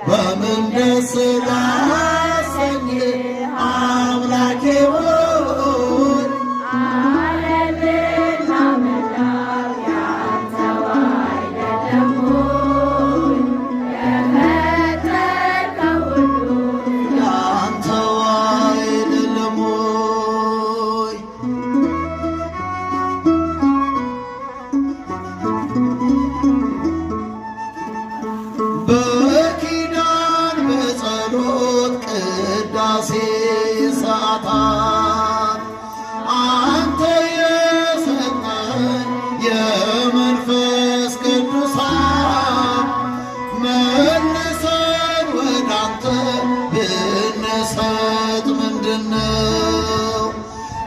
በምን ደስ ላሰኝ አምላኬ ሆይ ዓለምና መላው ያንተው አይደለም ሆይ የፈጠርከው ሁሉ ያንተው አይደለም ሆይ በኪዳን በጸሎት ቅዳሴ ሰዓታት አንተ የሰጠን የመንፈስ ቅዱሳን መልሰን ወዳንተ ብንሰጥ ምንድነው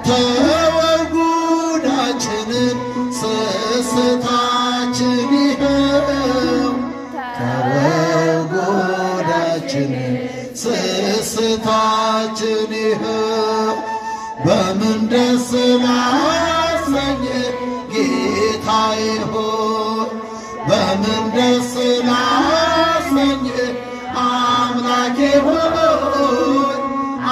ተወው ጉዳችንን ስስታችን ይኸው ተወው ጉዳችንን ስስታችን ይኸው በምን ደስ ላሰኝ ጌታዬ ሆይ በምን ደስ ላሰኝ አምላኬ ሆይ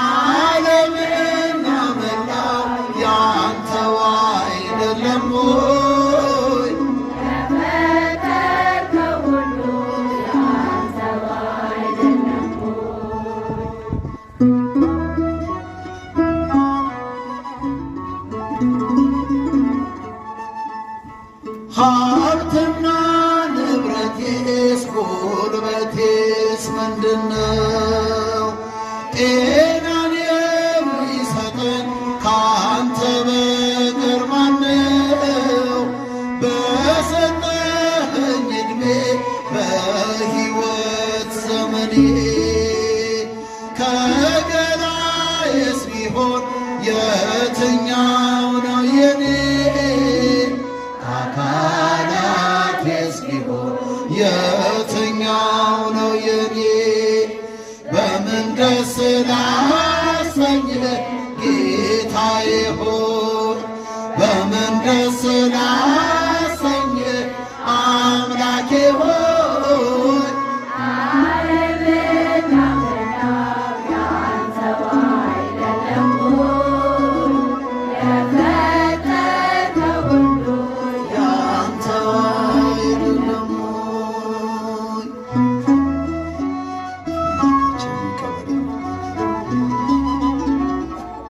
ዓለምና መላው ያንተው አይደለም ሆይ የፈጠርከው ሁሉ ያንተው አይደለም ሆይ ሀብትና ንብረቴስ ጉልበቴስ ምንድነው? ጤናን የሚሰጠን ካንተ በቀር ማነው? በሰጠኸኝ ዕድሜ በሕይወት ዘመኔ ከገላዬስ ቢሆን የትኛው ነው የኔ? አካላቴስ ቢሆን የትኛው ነው የኔ? በምን ደስ ላ